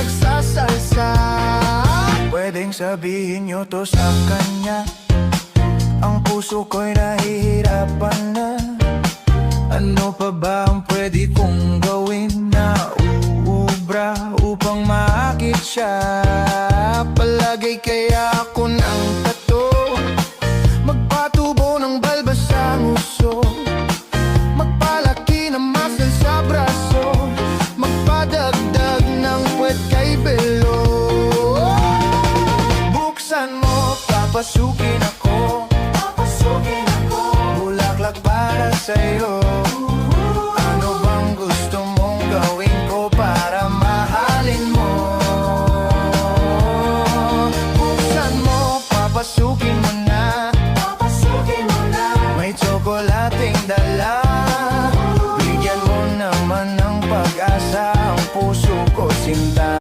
nagsasalsa. Pwedeng sabihin nyo to sa kanya, ang puso ko'y nahihirapan na. Ano pa ba ang pwede kong gawin na uubra upang maakit siya? Palagay kaya ako ng tato, magpatubo ng balbas sa nguso, magpalaki ng muscle sa braso, magpadagdag ng puwet kay belo. Buksan mo, papasukin